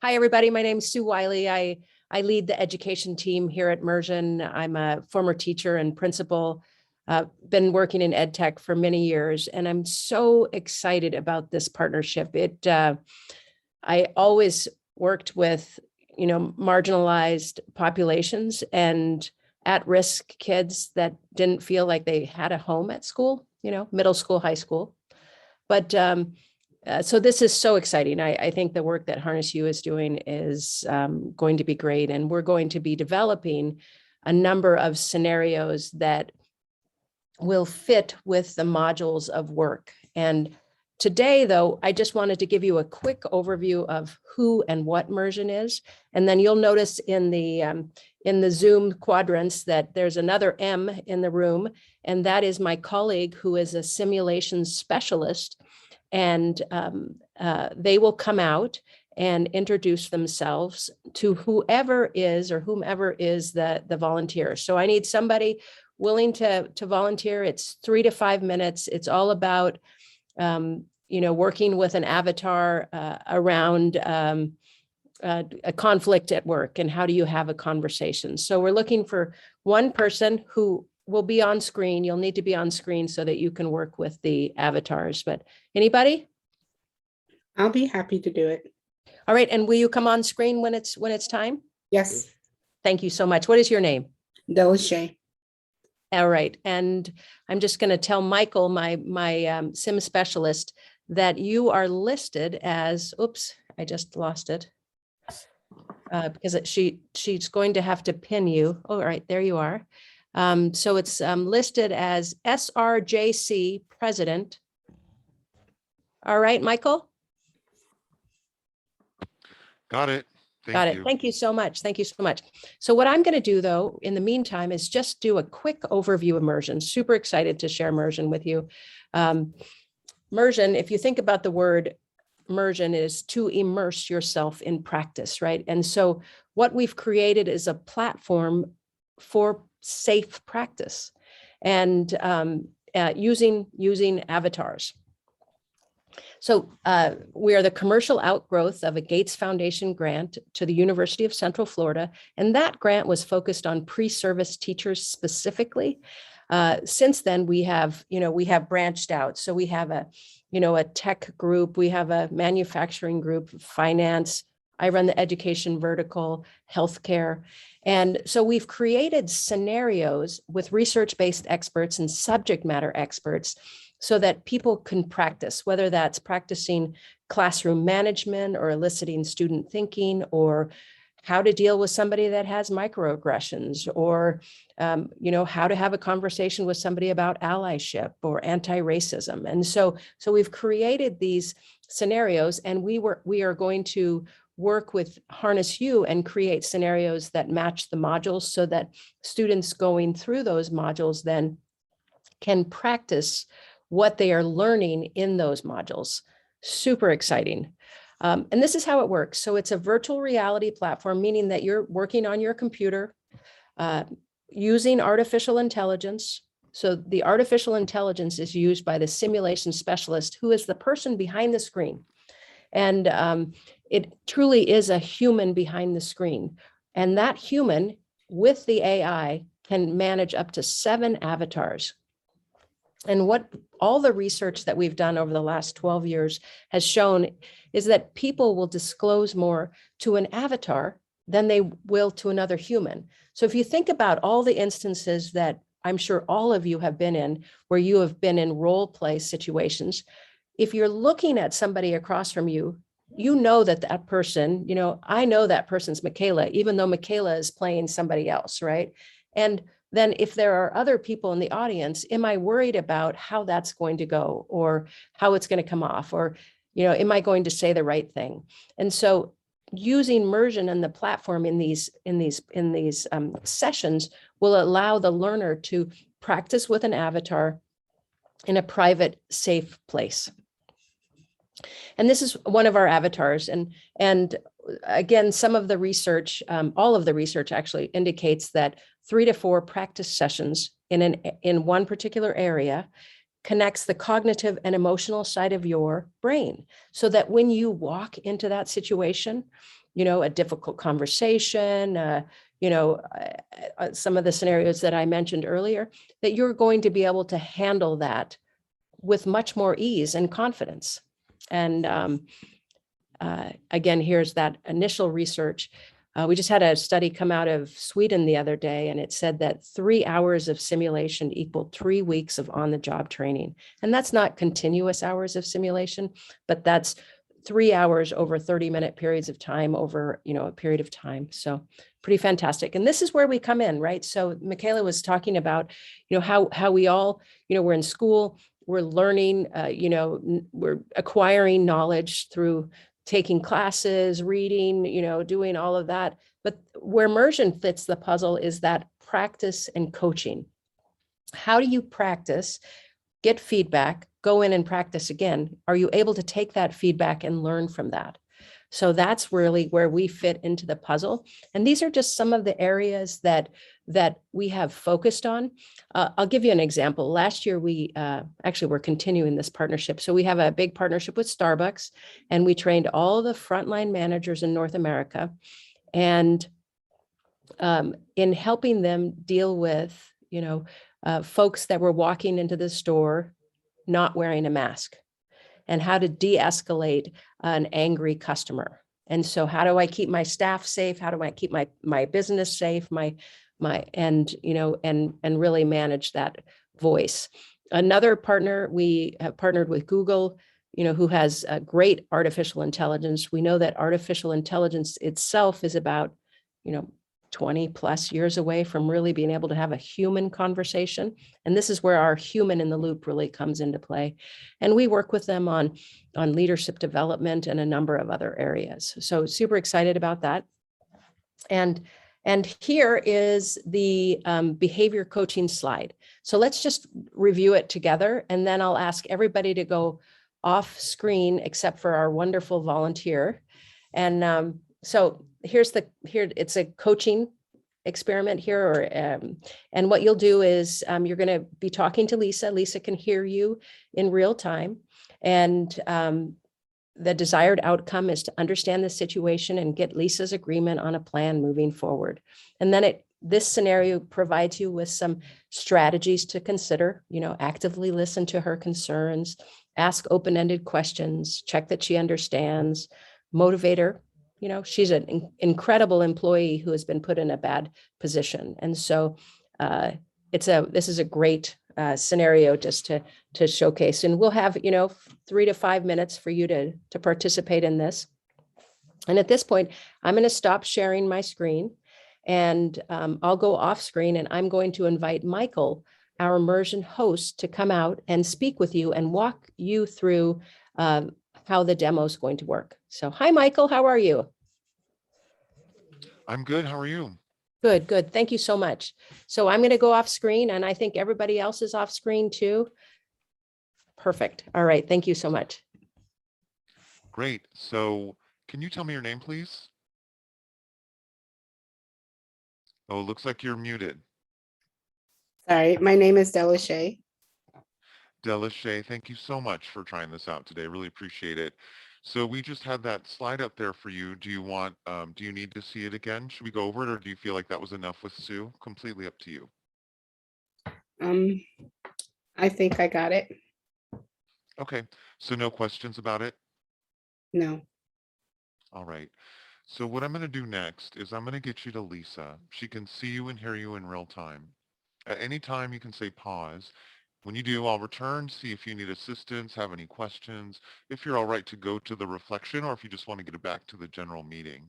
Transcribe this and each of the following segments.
Hi, everybody. My name is Sue Wiley. I lead the education team here at Mersion. I'm a former teacher and principal, been working in ed tech for many years, and I'm so excited about this partnership. I always worked with, marginalized populations and at-risk kids that didn't feel like they had a home at school, middle school, high school. But so this is so exciting. I think the work that Harness U is doing is going to be great. And we're going to be developing a number of scenarios that will fit with the modules of work. And today, though, I just wanted to give you a quick overview of who and what Mersion is. And then you'll notice in the Zoom quadrants that there's another M in the room, and that is my colleague who is a simulation specialist. And they will come out and introduce themselves to whomever is the volunteer. So I need somebody willing to volunteer. It's 3 to 5 minutes. It's all about, working with an avatar around a conflict at work, and how do you have a conversation. So we're looking for one person who will be on screen. You'll need to be on screen so that you can work with the avatars. But anybody? I'll be happy to do it. All right. And will you come on screen when it's time? Yes. Thank you so much. What is your name? Delishay. All right. And I'm just going to tell Michael, my sim specialist, that you are listed as, oops, I just lost it. Because she's going to have to pin you. All right, there you are. So it's listed as SRJC president. All right, Michael? Got it. Got it. Thank you so much. Thank you so much. So what I'm going to do, though, in the meantime, is just do a quick overview of Mersion. Super excited to share Mersion with you. Mersion, if you think about the word immersion, is to immerse yourself in practice, right? And so what we've created is a platform for safe practice and using avatars. So we are the commercial outgrowth of a Gates Foundation grant to the University of Central Florida. And that grant was focused on pre-service teachers specifically. Since then, we have branched out. So we have a tech group, we have a manufacturing group, finance. I run the education vertical, healthcare. And so we've created scenarios with research-based experts and subject matter experts so that people can practice, whether that's practicing classroom management or eliciting student thinking, or how to deal with somebody that has microaggressions, or how to have a conversation with somebody about allyship or anti-racism. And so we've created these scenarios, and we are going to work with Harness U and create scenarios that match the modules so that students going through those modules then can practice what they are learning in those modules. Super exciting. And this is how it works. So it's a virtual reality platform, meaning that you're working on your computer using artificial intelligence. So the artificial intelligence is used by the simulation specialist, who is the person behind the screen. And it truly is a human behind the screen. And that human with the AI can manage up to 7 avatars. And what all the research that we've done over the last 12 years has shown is that people will disclose more to an avatar than they will to another human. So if you think about all the instances that I'm sure all of you have been in, where you have been in role play situations, if you're looking at somebody across from you, you know that person, I know that person's Michaela, even though Michaela is playing somebody else, right? And then if there are other people in the audience, am I worried about how that's going to go, or how it's going to come off, or, am I going to say the right thing? And so using Mersion and the platform in these sessions will allow the learner to practice with an avatar in a private, safe place. And this is one of our avatars. And again, some of the research, all of the research actually indicates that 3 to 4 practice sessions in one particular area connects the cognitive and emotional side of your brain, so that when you walk into that situation, a difficult conversation, some of the scenarios that I mentioned earlier, that you're going to be able to handle that with much more ease and confidence. And again, here's that initial research. We just had a study come out of Sweden the other day, and it said that 3 hours of simulation equaled 3 weeks of on-the-job training. And that's not continuous hours of simulation, but that's 3 hours over 30-minute periods of time over, a period of time. So pretty fantastic. And this is where we come in, right? So Michaela was talking about, how we all, we're in school, we're learning, we're acquiring knowledge through taking classes, reading, doing all of that. But where immersion fits the puzzle is that practice and coaching. How do you practice, get feedback, go in and practice again? Are you able to take that feedback and learn from that? So that's really where we fit into the puzzle. And these are just some of the areas that we have focused on. I'll give you an example. Last year, we actually we're continuing this partnership. So we have a big partnership with Starbucks, and we trained all the frontline managers in North America. And in helping them deal with, folks that were walking into the store not wearing a mask, and how to de-escalate an angry customer. And so how do I keep my staff safe? How do I keep my business safe? And really manage that voice. Another partner, we have partnered with Google, who has a great artificial intelligence. We know that artificial intelligence itself is about, 20 plus years away from really being able to have a human conversation. And this is where our human in the loop really comes into play. And we work with them on leadership development and a number of other areas. So super excited about that. And here is the behavior coaching slide. So let's just review it together. And then I'll ask everybody to go off screen except for our wonderful volunteer. And so here it's a coaching experiment here, and what you'll do is you're going to be talking to Lisa. Lisa can hear you in real time, and the desired outcome is to understand the situation and get Lisa's agreement on a plan moving forward. And then this scenario provides you with some strategies to consider. Actively listen to her concerns, ask open-ended questions, check that she understands, motivate her. She's an incredible employee who has been put in a bad position. And so this is a great scenario just to showcase. And we'll have, 3 to 5 minutes for you to participate in this. And at this point, I'm going to stop sharing my screen, and I'll go off screen, and I'm going to invite Michael, our immersion host, to come out and speak with you and walk you through how the demo is going to work. So hi, Michael, how are you? I'm good. How are you? Good, good. Thank you so much. So I'm going to go off screen, and I think everybody else is off screen too. Perfect. All right. Thank you so much. Great. So can you tell me your name, please? Oh, it looks like you're muted. Sorry, my name is Delashay. Delashay, thank you so much for trying this out today. Really appreciate it. So we just had that slide up there for you. Do you need to see it again? Should we go over it, or do you feel like that was enough with Sue? Completely up to you. I think I got it. Okay. So no questions about it? No. All right. So what I'm going to do next is I'm going to get you to Lisa. She can see you and hear you in real time. At any time, you can say pause. When you do, I'll return, see if you need assistance, have any questions, if you're all right to go to the reflection, or if you just want to get it back to the general meeting.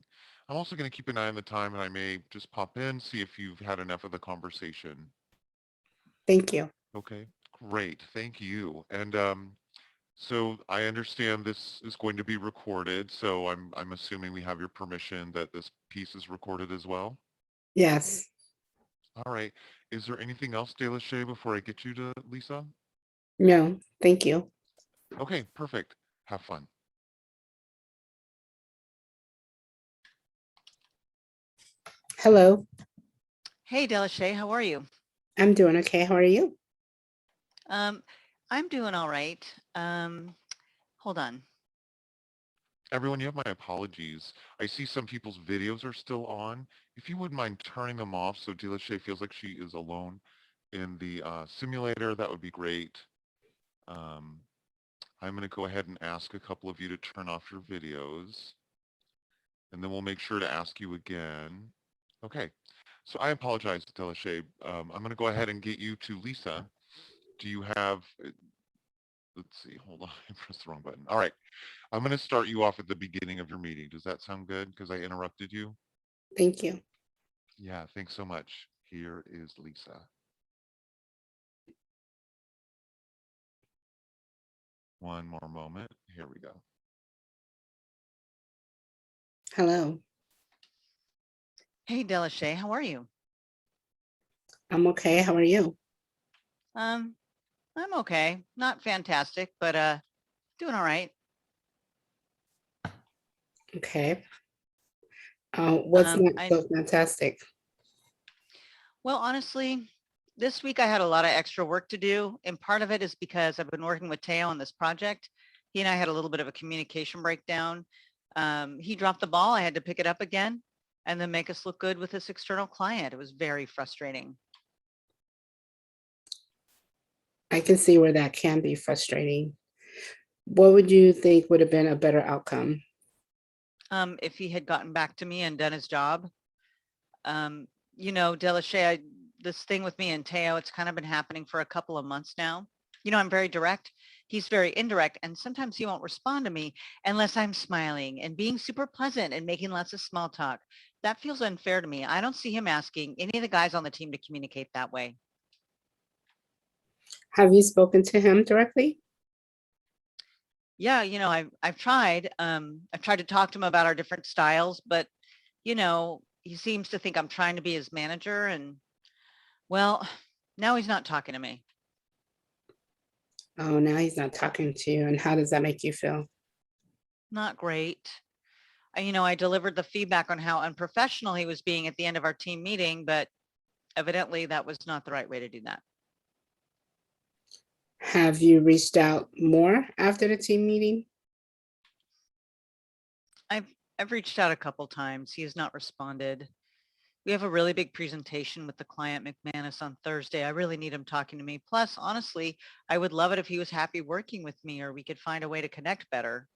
I'm also going to keep an eye on the time, and I may just pop in, see if you've had enough of the conversation. Thank you. Okay, great. Thank you. And so I understand this is going to be recorded, so I'm assuming we have your permission that this piece is recorded as well? Yes. All right. Is there anything else, Delashay, before I get you to Lisa? No, thank you. Okay, perfect. Have fun. Hello, Hey, Delashay, how are you? I'm doing okay. How are you? I'm doing all right. Hold on. Everyone, you have my apologies. I see some people's videos are still on. If you wouldn't mind turning them off so Delishay feels like she is alone in the simulator, that would be great. Um, I'm going to go ahead and ask a couple of you to turn off your videos, and then we'll make sure to ask you again. Okay, so I apologize, Delishay. I'm going to go ahead and get you to Lisa. Do you have, let's see, hold on, I pressed the wrong button. All right, I'm going to start you off at the beginning of your meeting. Does that sound good? Because I interrupted you. Thank you. Yeah, thanks so much. Here is Lisa. One more moment. Here we go. Hello. Hey, Delishay, how are you? I'm okay. How are you? I'm okay. Not fantastic, but doing all right. Okay. What's not I so fantastic? Well, honestly, this week I had a lot of extra work to do, and part of it is because I've been working with Teo on this project. He and I had a little bit of a communication breakdown. He dropped the ball. I had to pick it up again and then make us look good with this external client. It was very frustrating. I can see where that can be frustrating. What would you think would have been a better outcome? If he had gotten back to me and done his job. Delishay, this thing with me and Teo, it's kind of been happening for a couple of months now. I'm very direct. He's very indirect, and sometimes he won't respond to me unless I'm smiling and being super pleasant and making lots of small talk. That feels unfair to me. I don't see him asking any of the guys on the team to communicate that way. Have you spoken to him directly? Yeah, I've tried. I've tried to talk to him about our different styles, but he seems to think I'm trying to be his manager, and well, now he's not talking to me. Oh, now he's not talking to you. And how does that make you feel? Not great. I delivered the feedback on how unprofessional he was being at the end of our team meeting, but evidently that was not the right way to do that. Have you reached out more after the team meeting? I've reached out a couple times. He has not responded. We have a really big presentation with the client McManus on Thursday. I really need him talking to me. Plus, honestly, I would love it if he was happy working with me, or we could find a way to connect better.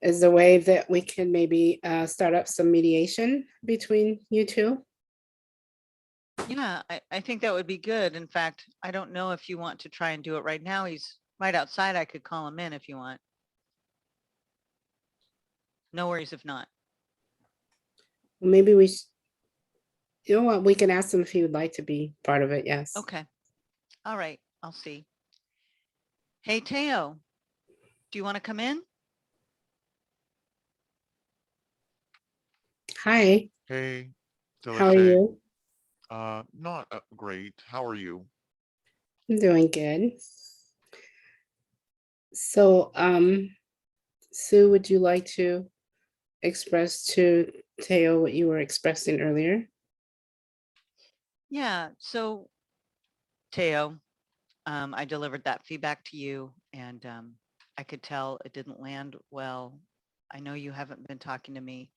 Is there a way that we can maybe start up some mediation between you two? Yeah, I think that would be good. In fact, I don't know if you want to try and do it right now. He's right outside. I could call him in if you want. No worries if not. Maybe we, you know what, we can ask him if he would like to be part of it. Yes. Okay. All right. I'll see. Hey, Teo, do you want to come in? Hi, Hey, how are Delishay. you? Not great. How are you? I'm doing good. So, Sue, would you like to express to Teo what you were expressing earlier? Yeah. So, Teo, I delivered that feedback to you, and I could tell it didn't land well. I know you haven't been talking to me.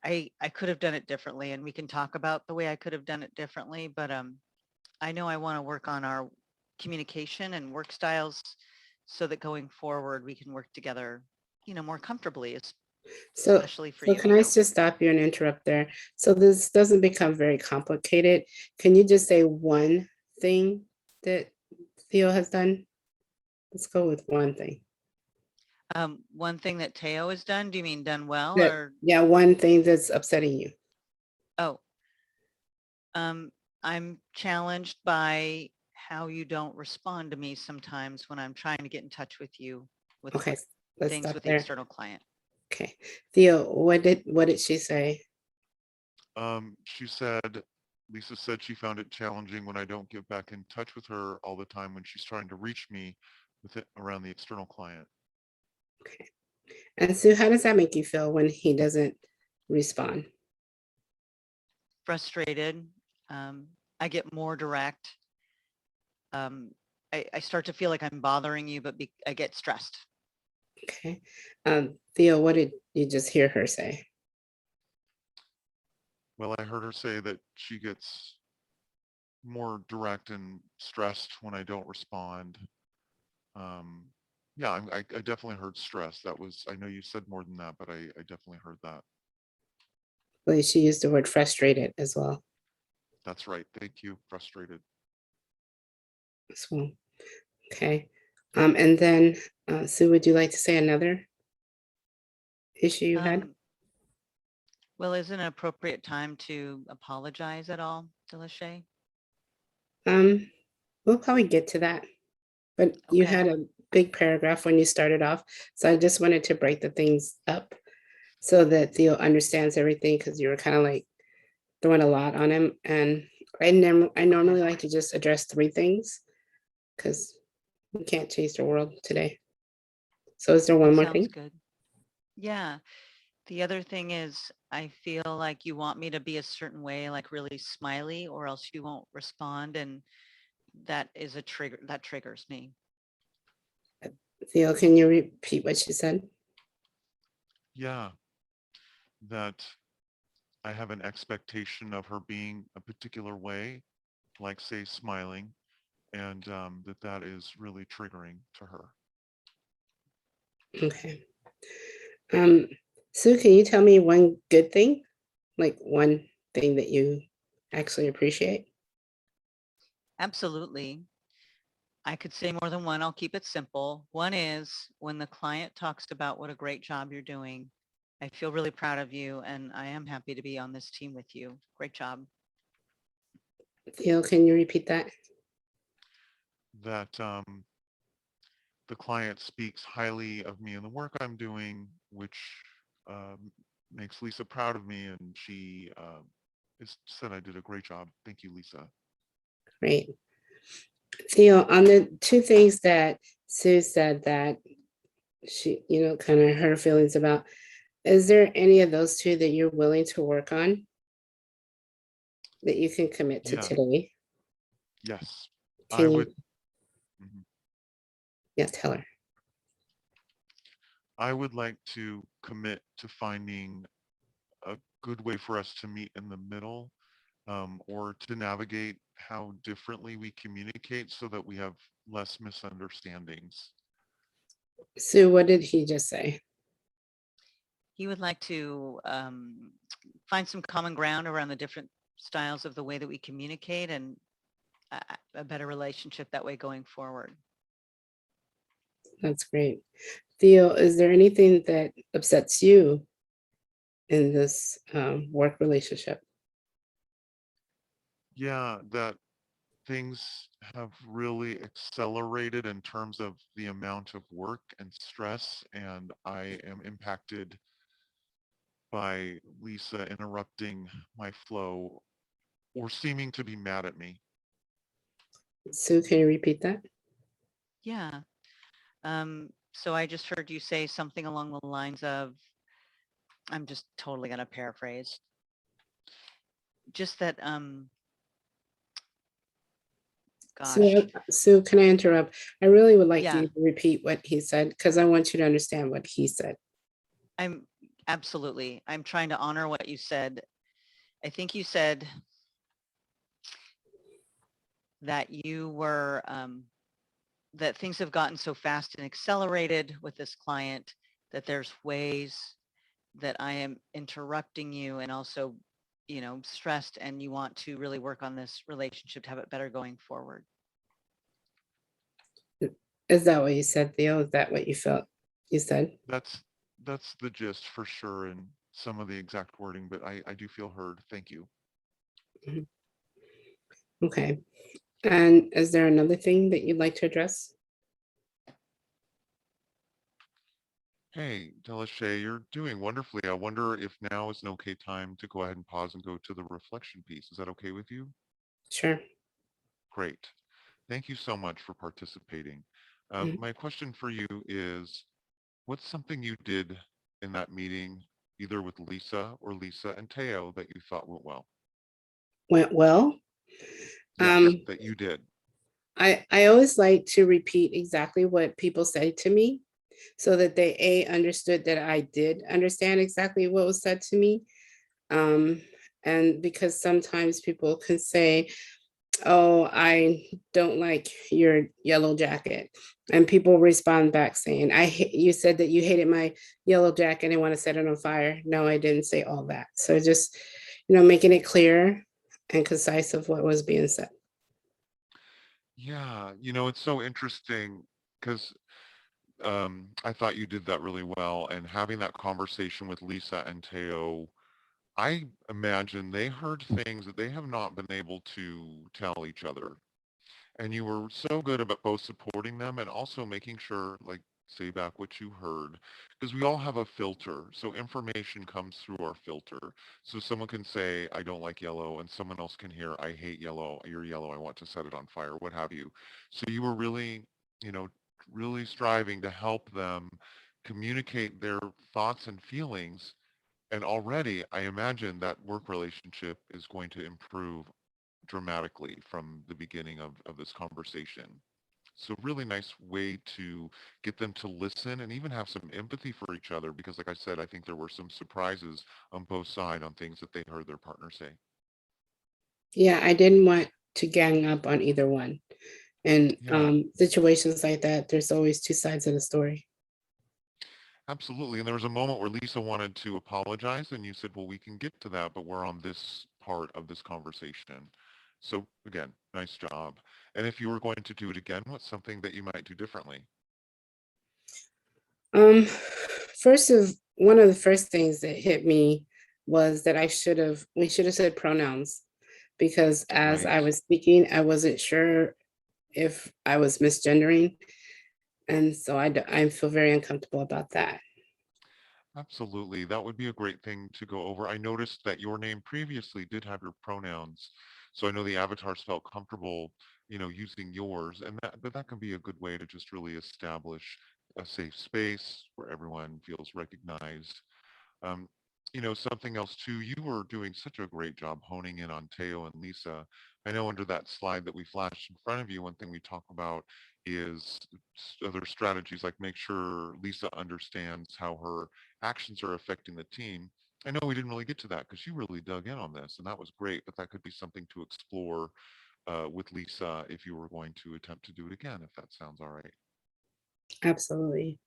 I could have done it differently, and we can talk about the way I could have done it differently, but I know I want to work on our communication and work styles so that going forward we can work together, more comfortably, So, especially for so you. can I just stop you and interrupt there? So this doesn't become very complicated. Can you just say one thing that Theo has done? Let's go with one thing. One thing that Teo has done, do you mean done well That, or? yeah, one thing that's upsetting you. Oh, I'm challenged by how you don't respond to me sometimes when I'm trying to get in touch with you with Okay, let's things stop with the there. external client. Okay, Theo, what did she say? She said, Lisa said she found it challenging when I don't get back in touch with her all the time when she's trying to reach me with it around the external client. Okay, and Sue, how does that make you feel when he doesn't respond? Frustrated. I get more direct. I start to feel like I'm bothering you, but I get stressed. Okay. Theo, what did you just hear her say? Well, I heard her say that she gets more direct and stressed when I don't respond. Um, yeah, I definitely heard stress. That was, I know you said more than that, but I definitely heard that. Well, she used the word frustrated as well. That's right. Thank you. Frustrated. As well. Okay. And then Sue, would you like to say another issue you had? Well, is it an appropriate time to apologize at all, Delachey? We'll probably get to that, but you Okay. had a big paragraph when you started off, so I just wanted to break the things up so that Theo understands everything, because you were kind of like throwing a lot on him, and I normally like to just address 3 things because we can't change the world today. So is there one That more sounds thing? good. Yeah. The other thing is, I feel like you want me to be a certain way, like really smiley, or else you won't respond. And that is a trigger that triggers me. Theo, can you repeat what you said? Yeah, that I have an expectation of her being a particular way, like say smiling, and that is really triggering to her. Okay. Sue, can you tell me one good thing? Like one thing that you actually appreciate? Absolutely. I could say more than one. I'll keep it simple. One is when the client talks about what a great job you're doing, I feel really proud of you and I am happy to be on this team with you. Great job. Theo, can you repeat that? That the client speaks highly of me and the work I'm doing, which makes Lisa proud of me, and she said I did a great job. Thank you, Lisa. Great. Theo, on the 2 things that Sue said that she, kind of her feelings about, is there any of those 2 that you're willing to work on that you can commit to Yeah, today? yes, I Can you, would. Mhm. yeah, tell her. I would like to commit to finding a good way for us to meet in the middle, or to navigate how differently we communicate so that we have less misunderstandings. Sue, what did he just say? He would like to find some common ground around the different styles of the way that we communicate and a better relationship that way going forward. That's great. Theo, is there anything that upsets you in this work relationship? Yeah, that things have really accelerated in terms of the amount of work and stress, and I am impacted by Lisa interrupting my flow or seeming to be mad at me. Sue, can you repeat that? Yeah. So I just heard you say something along the lines of, I'm just totally going to paraphrase, just that, gosh, Sue, can I interrupt? I really would like yeah, you to repeat what he said because I want you to understand what he said. I'm absolutely, I'm trying to honor what you said. I think you said that you were, that things have gotten so fast and accelerated with this client that there's ways that I am interrupting you and also, stressed, and you want to really work on this relationship to have it better going forward. Is that what you said, Theo? Is that what you felt you said? That's that's the gist for sure, and some of the exact wording, but I do feel heard. Thank you. Mhm. Okay. And is there another thing that you'd like to address? Hey, Delashay, you're doing wonderfully. I wonder if now is an okay time to go ahead and pause and go to the reflection piece. Is that okay with you? Sure. Great. Thank you so much for participating. Mhm. My question for you is, what's something you did in that meeting, either with Lisa or Lisa and Teo, that you thought went well? Went well. Yes, Um, that you did. I always like to repeat exactly what people say to me so that they understood that I did understand exactly what was said to me. Um, and because sometimes people can say, oh, I don't like your yellow jacket. And people respond back saying, you said that you hated my yellow jacket and want to set it on fire. No, I didn't say all that. So just, making it clear and concise of what was being said. Yeah, it's so interesting because I thought you did that really well. And having that conversation with Lisa and Teo, I imagine they heard things that they have not been able to tell each other. And you were so good about both supporting them and also making sure, like, say back what you heard, because we all have a filter. So information comes through our filter. So someone can say, I don't like yellow, and someone else can hear, I hate yellow, you're yellow, I want to set it on fire, what have you. So you were really, really striving to help them communicate their thoughts and feelings. And already, I imagine that work relationship is going to improve dramatically from the beginning of this conversation. So really nice way to get them to listen and even have some empathy for each other because like I said, I think there were some surprises on both sides on things that they heard their partner say. Yeah, I didn't want to gang up on either one. And Yeah, situations like that, there's always two sides of the story. absolutely. And there was a moment where Lisa wanted to apologize and you said, well, we can get to that, but we're on this part of this conversation. So again, nice job. And if you were going to do it again, what's something that you might do differently? Um, one of the first things that hit me was that we should have said pronouns because as Right. I was speaking, I wasn't sure if I was misgendering. And so I feel very uncomfortable about that. Absolutely. That would be a great thing to go over. I noticed that your name previously did have your pronouns. So I know the avatars felt comfortable, using yours. And that can be a good way to just really establish a safe space where everyone feels recognized. Um, something else too, you were doing such a great job honing in on Teo and Lisa. I know under that slide that we flashed in front of you, one thing we talk about is other strategies like make sure Lisa understands how her actions are affecting the team. I know we didn't really get to that because you really dug in on this and that was great, but that could be something to explore with Lisa if you were going to attempt to do it again, if that sounds all right. Absolutely.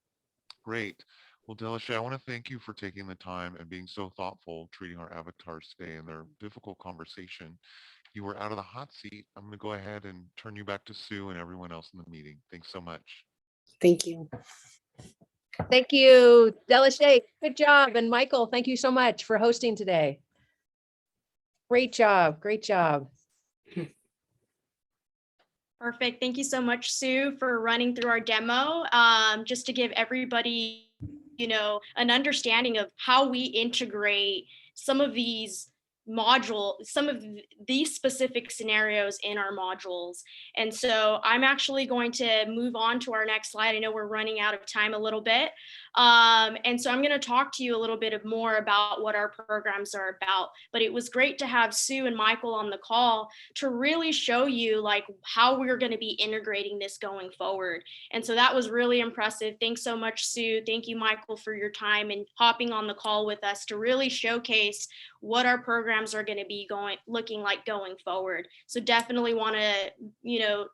Great. Well, Delisha, I want to thank you for taking the time and being so thoughtful treating our avatars today in their difficult conversation. You were out of the hot seat. I'm going to go ahead and turn you back to Sue and everyone else in the meeting. Thanks so much. Thank you. Thank you, Delisha. Good job. And Michael, thank you so much for hosting today. Great job. Great job. Perfect. Thank you so much, Sue, for running through our demo. Just to give everybody, an understanding of how we integrate some of these some of these specific scenarios in our modules. And so I'm actually going to move on to our next slide. I know we're running out of time a little bit. And so I'm going to talk to you a little bit more about what our programs are about. But it was great to have Sue and Michael on the call to really show you like how we're going to be integrating this going forward. And so that was really impressive. Thanks so much, Sue. Thank you, Michael, for your time and hopping on the call with us to really showcase what our programs are going to be looking like going forward. So definitely want to,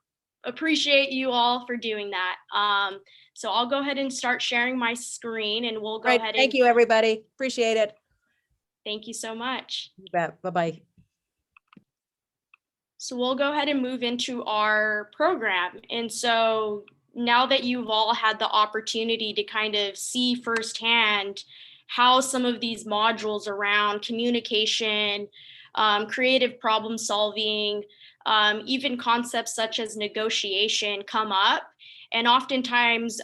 appreciate you all for doing that. So I'll go ahead and start sharing my screen and we'll go ahead. Thank you, everybody. Appreciate it. Thank you so much. You bet. Bye-bye. So we'll go ahead and move into our program. And so now that you've all had the opportunity to kind of see firsthand how some of these modules around communication, creative problem solving, even concepts such as negotiation come up. And oftentimes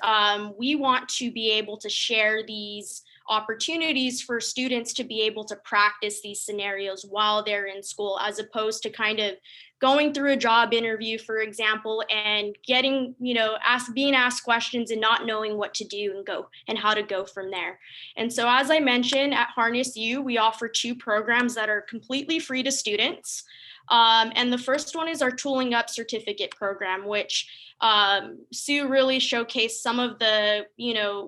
we want to be able to share these opportunities for students to be able to practice these scenarios while they're in school, as opposed to kind of going through a job interview, for example, and getting, being asked questions and not knowing what to do and how to go from there. And so, as I mentioned, at Harness U, we offer 2 programs that are completely free to students. And the first one is our Tooling Up certificate program, which Sue really showcased some of the,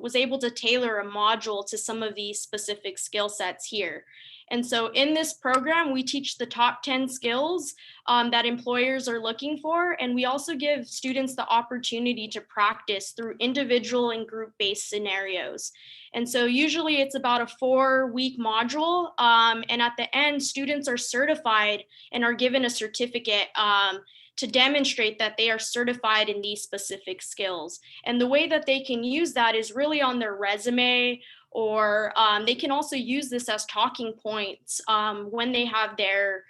was able to tailor a module to some of these specific skill sets here. And so in this program, we teach the top 10 skills that employers are looking for. And we also give students the opportunity to practice through individual and group-based scenarios. And so usually it's about a 4-week module. And at the end, students are certified and are given a certificate to demonstrate that they are certified in these specific skills. And the way that they can use that is really on their resume, or they can also use this as talking points when they have their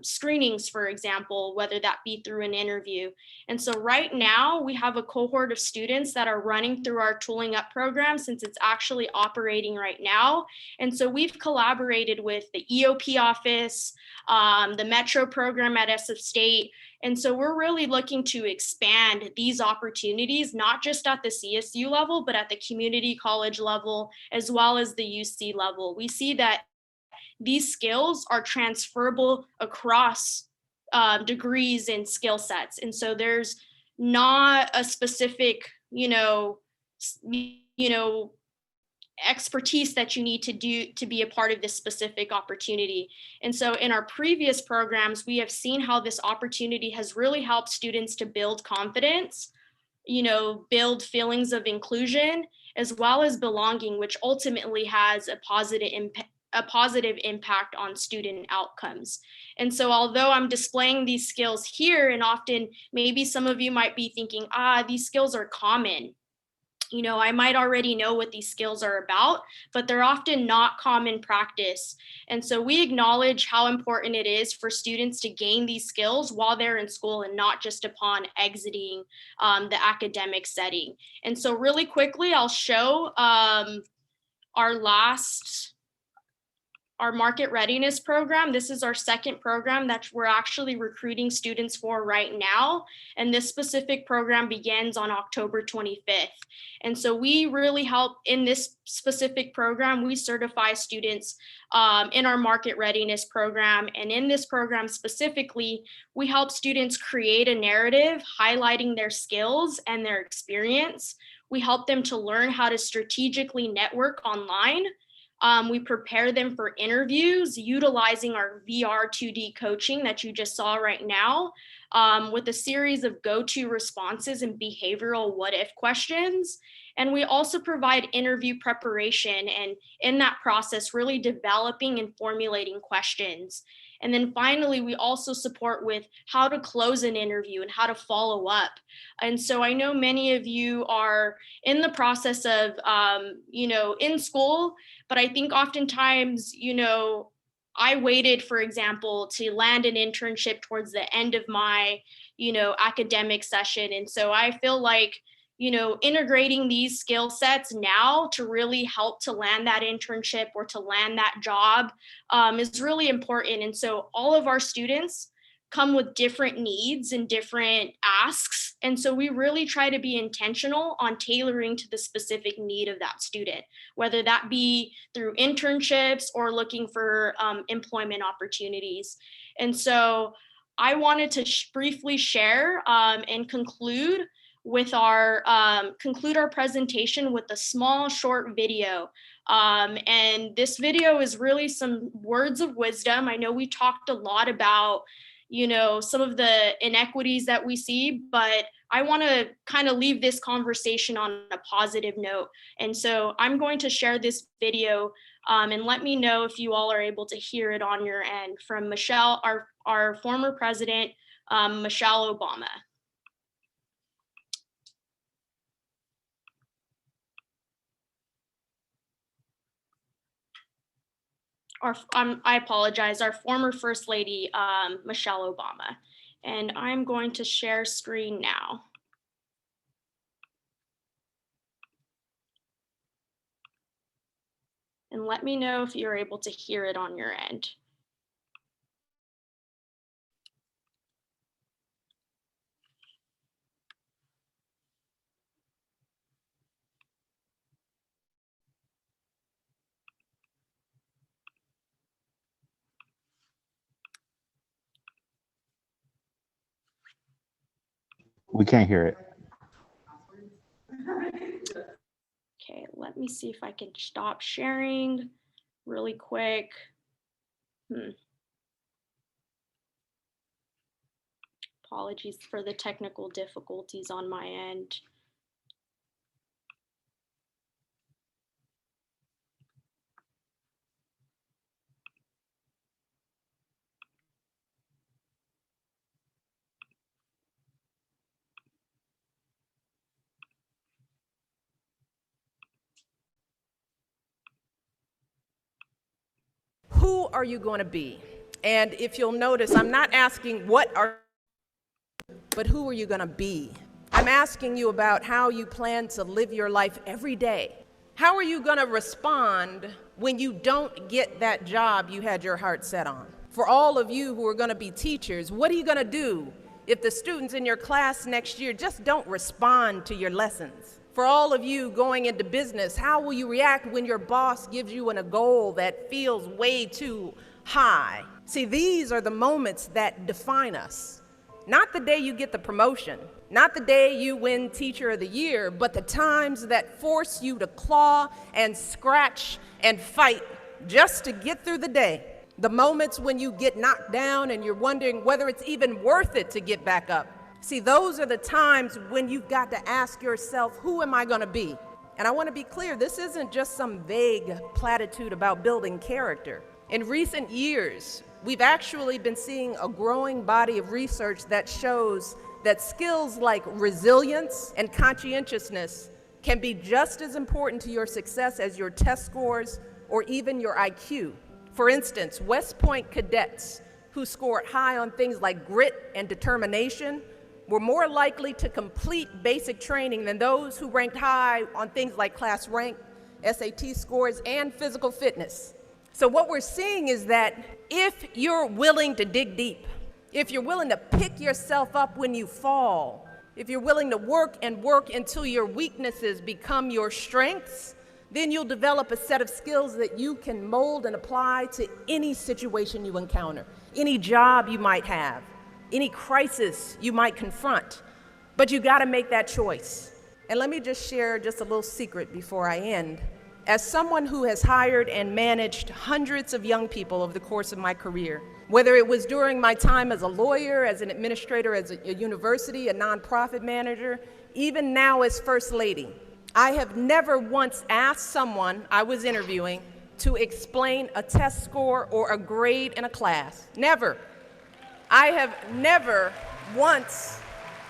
screenings, for example, whether that be through an interview. And so right now we have a cohort of students that are running through our Tooling Up program, since it's actually operating right now. And so we've collaborated with the EOP office, the Metro program at SF State. And so we're really looking to expand these opportunities, not just at the CSU level, but at the community college level, as well as the UC level. We see that these skills are transferable across degrees and skill sets. And so there's not a specific, expertise that you need to do to be a part of this specific opportunity. And so in our previous programs, we have seen how this opportunity has really helped students to build confidence, build feelings of inclusion, as well as belonging, which ultimately has a positive impact on student outcomes. And so although I'm displaying these skills here, and often maybe some of you might be thinking, these skills are common. I might already know what these skills are about, but they're often not common practice. And so we acknowledge how important it is for students to gain these skills while they're in school and not just upon exiting the academic setting. And so really quickly, I'll show our market readiness program. This is our second program that we're actually recruiting students for right now. And this specific program begins on October 25th. And so we really help in this specific program. We certify students in our market readiness program. And in this program specifically, we help students create a narrative highlighting their skills and their experience. We help them to learn how to strategically network online. We prepare them for interviews utilizing our VR 2D coaching that you just saw right now, with a series of go-to responses and behavioral what-if questions. And we also provide interview preparation, and in that process, really developing and formulating questions. And then finally, we also support with how to close an interview and how to follow up. And so I know many of you are in the process of, in school, but I think oftentimes, I waited, for example, to land an internship towards the end of my, academic session. And so I feel like, integrating these skill sets now to really help to land that internship or to land that job is really important. And so all of our students come with different needs and different asks. And so we really try to be intentional on tailoring to the specific need of that student, whether that be through internships or looking for employment opportunities. And so I wanted to briefly share and conclude our presentation with a small short video. And this video is really some words of wisdom. I know we talked a lot about, some of the inequities that we see, but I want to kind of leave this conversation on a positive note. And so I'm going to share this video and let me know if you all are able to hear it on your end, from Michelle, our former president, Michelle Obama. I apologize, our former First Lady, Michelle Obama. And I'm going to share screen now. And let me know if you're able to hear it on your end. We can't hear it. Okay, let me see if I can stop sharing really quick. Apologies for the technical difficulties on my end. Who are you going to be? And if you'll notice, I'm not asking what are, but who are you going to be? I'm asking you about how you plan to live your life every day. How are you going to respond when you don't get that job you had your heart set on? For all of you who are going to be teachers, what are you going to do if the students in your class next year just don't respond to your lessons? For all of you going into business, how will you react when your boss gives you a goal that feels way too high? See, these are the moments that define us. Not the day you get the promotion, not the day you win Teacher of the Year, but the times that force you to claw and scratch and fight just to get through the day. The moments when you get knocked down and you're wondering whether it's even worth it to get back up. See, those are the times when you've got to ask yourself, who am I going to be? And I want to be clear, this isn't just some vague platitude about building character. In recent years, we've actually been seeing a growing body of research that shows that skills like resilience and conscientiousness can be just as important to your success as your test scores or even your IQ. For instance, West Point cadets who scored high on things like grit and determination were more likely to complete basic training than those who ranked high on things like class rank, SAT scores, and physical fitness. So what we're seeing is that if you're willing to dig deep, if you're willing to pick yourself up when you fall, if you're willing to work and work until your weaknesses become your strengths, then you'll develop a set of skills that you can mold and apply to any situation you encounter, any job you might have, any crisis you might confront. But you got to make that choice. And let me just share just a little secret before I end. As someone who has hired and managed hundreds of young people over the course of my career, whether it was during my time as a lawyer, as an administrator, as a university, a nonprofit manager, even now as First Lady, I have never once asked someone I was interviewing to explain a test score or a grade in a class. Never. I have never once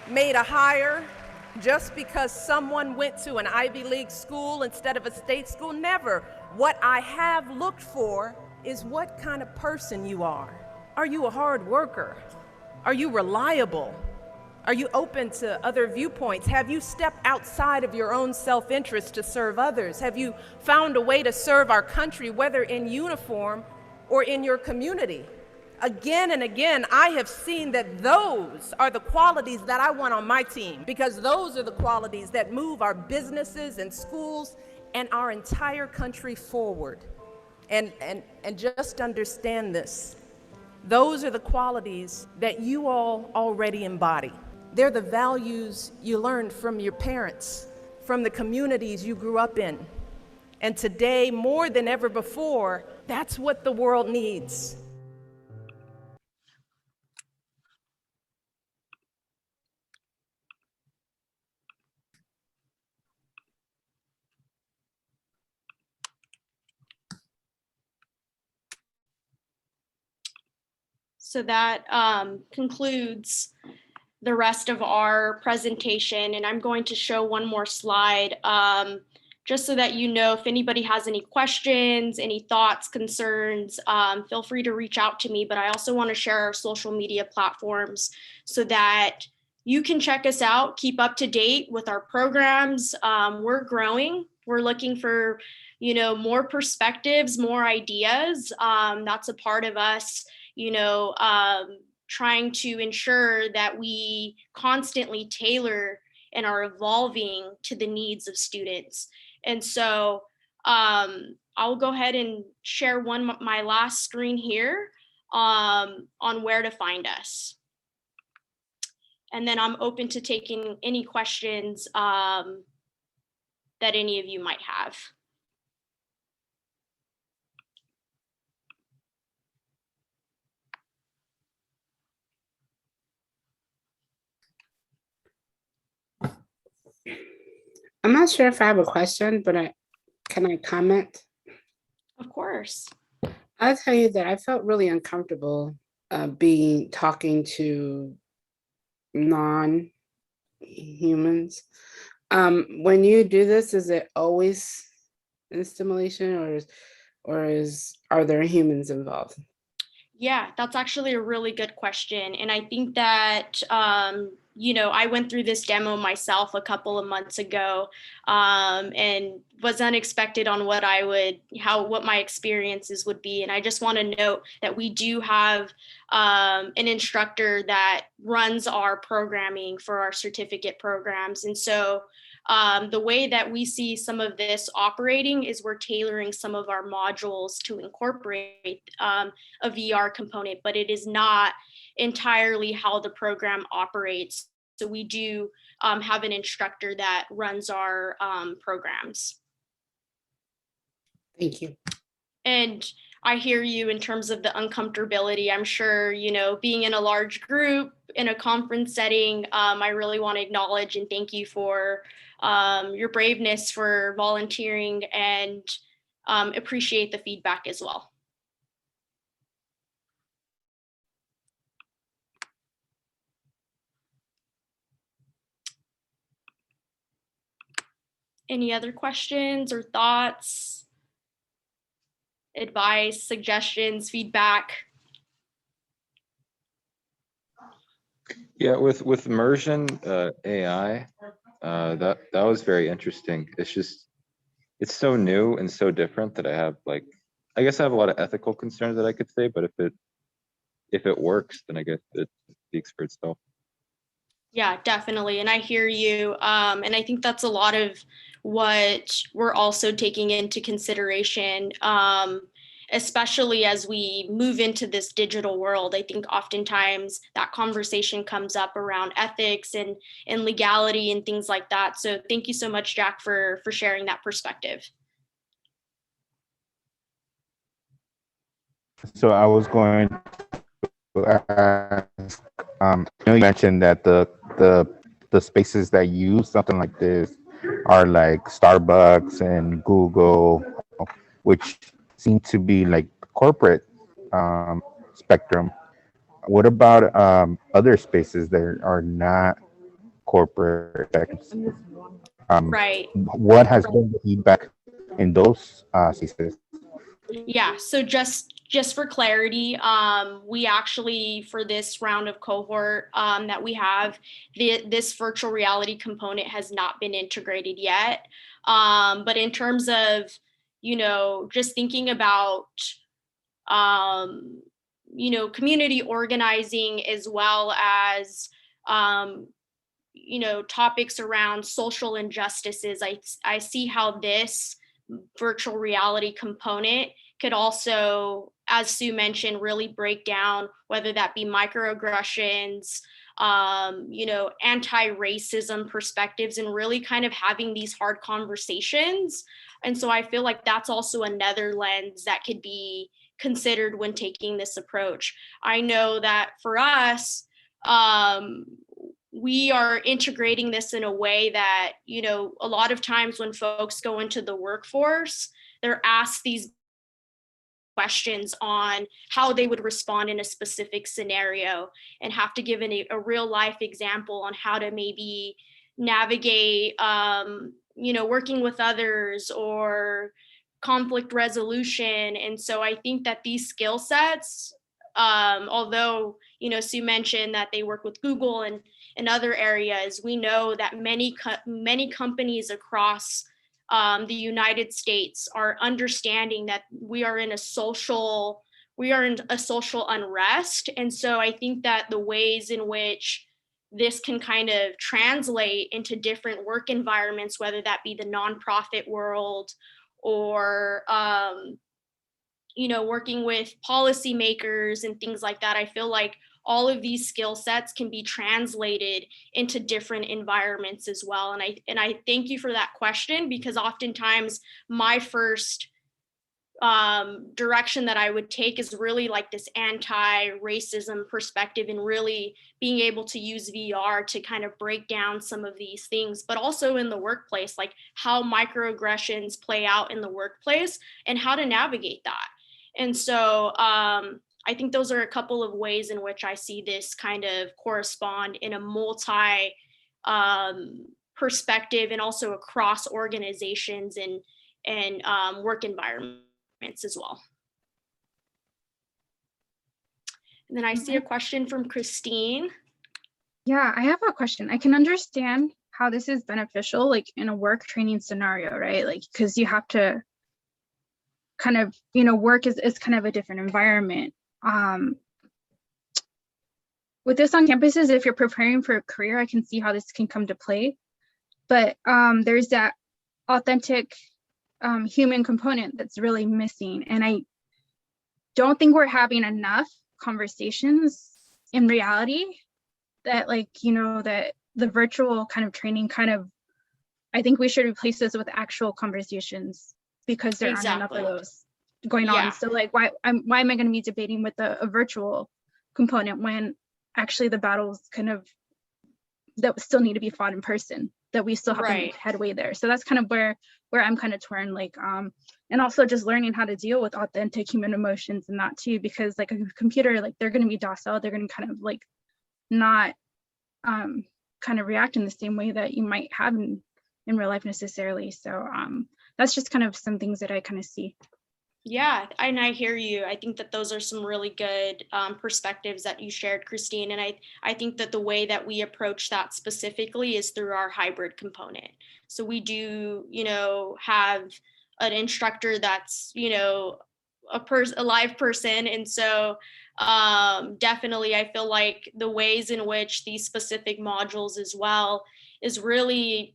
made a hire just because someone went to an Ivy League school instead of a state school. Never. What I have looked for is what kind of person you are. Are you a hard worker? Are you reliable? Are you open to other viewpoints? Have you stepped outside of your own self-interest to serve others? Have you found a way to serve our country, whether in uniform or in your community? Again and again, I have seen that those are the qualities that I want on my team, because those are the qualities that move our businesses and schools and our entire country forward. And just understand this. Those are the qualities that you all already embody. They're the values you learned from your parents, from the communities you grew up in. And today, more than ever before, that's what the world needs. So that concludes the rest of our presentation. And I'm going to show one more slide just so that you know if anybody has any questions, any thoughts, concerns, feel free to reach out to me. But I also want to share our social media platforms so that you can check us out, keep up to date with our programs. We're growing. We're looking for, more perspectives, more ideas. That's a part of us, trying to ensure that we constantly tailor and are evolving to the needs of students. And so I'll go ahead and share my last screen here on where to find us. And then I'm open to taking any questions that any of you might have. I'm not sure if I have a question, but can I comment? Of course. I'll tell you that I felt really uncomfortable talking to non-humans. When you do this, is it always in stimulation, are there humans involved? Yeah, that's actually a really good question. And I think that, I went through this demo myself a couple of months ago, and was unexpected on what my experiences would be. And I just want to note that we do have an instructor that runs our programming for our certificate programs. And so the way that we see some of this operating is we're tailoring some of our modules to incorporate a VR component, but it is not entirely how the program operates. So we do have an instructor that runs our programs. Thank you. And I hear you in terms of the uncomfortability. I'm sure, being in a large group in a conference setting, I really want to acknowledge and thank you for your braveness for volunteering, and appreciate the feedback as well. Any other questions or thoughts, advice, suggestions, feedback? Yeah, with immersion AI, that was very interesting. It's so new and so different that I guess I have a lot of ethical concerns that I could say, but if it works, then I guess it speaks for itself. Yeah, definitely. And I hear you. And I think that's a lot of what we're also taking into consideration, especially as we move into this digital world. I think oftentimes that conversation comes up around ethics and legality and things like that. So thank you so much, Jack, for sharing that perspective. So I was going to ask, I know you mentioned that the spaces that use something like this are like Starbucks and Google, which seem to be like corporate spectrum. What about other spaces that are not corporate? Right. What has been the feedback in those spaces? Yeah, so just for clarity, we actually, for this round of cohort that we have, this virtual reality component has not been integrated yet. But in terms of, just thinking about, community organizing, as well as, topics around social injustices, I see how this virtual reality component could also, as Sue mentioned, really break down whether that be microaggressions, anti-racism perspectives, and really kind of having these hard conversations. And so I feel like that's also another lens that could be considered when taking this approach. I know that for us, we are integrating this in a way that, a lot of times when folks go into the workforce, they're asked these questions on how they would respond in a specific scenario, and have to give a real life example on how to maybe navigate, working with others or conflict resolution. And so I think that these skill sets, although, Sue mentioned that they work with Google and other areas, we know that many companies across the United States are understanding that we are in a social unrest. And so I think that the ways in which this can kind of translate into different work environments, whether that be the nonprofit world or working with policymakers and things like that, I feel like all of these skill sets can be translated into different environments as well. And I thank you for that question, because oftentimes my first direction that I would take is really like this anti-racism perspective, and really being able to use VR to kind of break down some of these things, but also in the workplace, like how microaggressions play out in the workplace and how to navigate that. And so I think those are a couple of ways in which I see this kind of correspond in a multi perspective, and also across organizations and work environments as well. And then I see a question from Christine. Yeah, I have a question. I can understand how this is beneficial, like in a work training scenario, right? Like, because you have to kind of, work is kind of a different environment. With this on campuses, if you're preparing for a career, I can see how this can come to play. But there's that authentic human component that's really missing. And I don't think we're having enough conversations in reality that, like, that the virtual kind of training I think we should replace this with actual conversations, because there aren't enough of those going on. So like, why am I going to be debating with a virtual component when actually the battles that still need to be fought in person, that we still have to make headway there. So that's kind of where I'm kind of torn, like, and also just learning how to deal with authentic human emotions and that too, because like a computer, like they're going to be docile, they're going to kind of like not kind of react in the same way that you might have in real life necessarily. So that's just kind of some things that I kind of see. Yeah, and I hear you. I think that those are some really good perspectives that you shared, Christine. And I think that the way that we approach that specifically is through our hybrid component. So we do, have an instructor that's, a live person. And so definitely, I feel like the ways in which these specific modules as well is really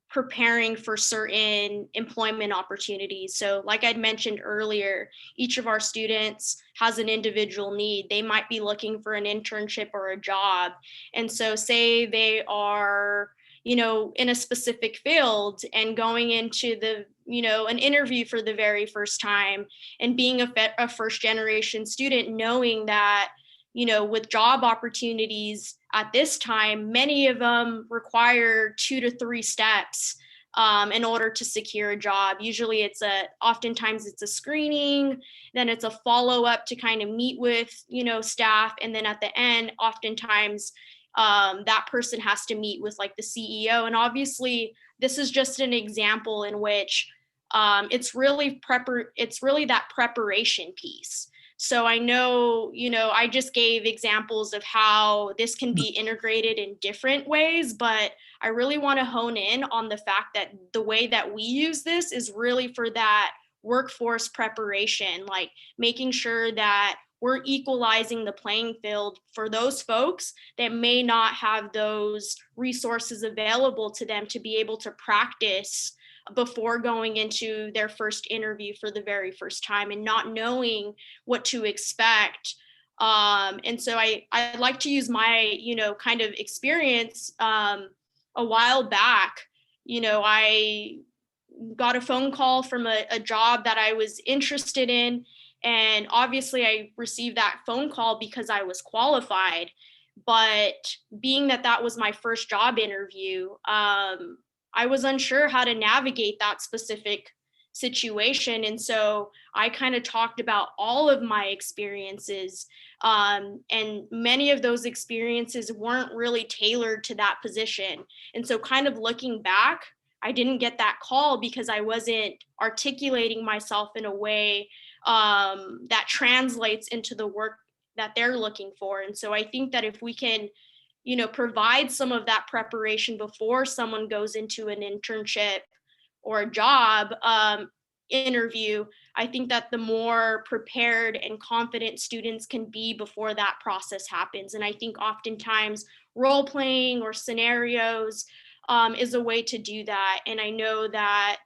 preparing for certain employment opportunities. So like I'd mentioned earlier, each of our students has an individual need. They might be looking for an internship or a job. And so say they are, in a specific field and going into an interview for the very first time, and being a first generation student, knowing that, with job opportunities at this time, many of them require 2 to 3 steps in order to secure a job. Usually oftentimes it's a screening, then it's a follow-up to kind of meet with, staff. And then at the end, oftentimes that person has to meet with like the CEO. And obviously this is just an example in which it's really that preparation piece. So I know, I just gave examples of how this can be integrated in different ways, but I really want to hone in on the fact that the way that we use this is really for that workforce preparation, like making sure that we're equalizing the playing field for those folks that may not have those resources available to them to be able to practice before going into their first interview for the very first time and not knowing what to expect. And so I like to use my, kind of experience a while back. I got a phone call from a job that I was interested in. And obviously I received that phone call because I was qualified. But being that was my first job interview, I was unsure how to navigate that specific situation. And so I kind of talked about all of my experiences. And many of those experiences weren't really tailored to that position. And so kind of looking back, I didn't get that call because I wasn't articulating myself in a way that translates into the work that they're looking for. And so I think that if we can provide some of that preparation before someone goes into an internship or a job interview, I think that the more prepared and confident students can be before that process happens. And I think oftentimes role playing or scenarios is a way to do that. And I know that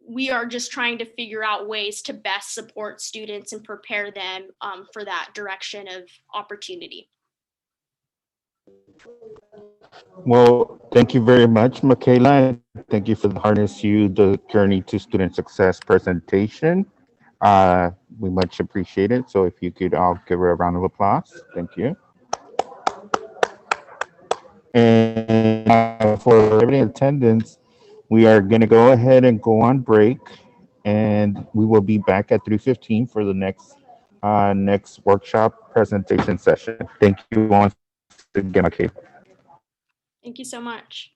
we are just trying to figure out ways to best support students and prepare them for that direction of opportunity. Well, thank you very much, Michaela. Thank you for the Harness You, the Journey to Student Success presentation. We much appreciate it. So if you could all give her a round of applause. Thank you. And for everybody in attendance, we are going to go ahead and go on break, and we will be back at 3:15 for the next workshop presentation session. Thank you once again, Michaela. Thank you so much.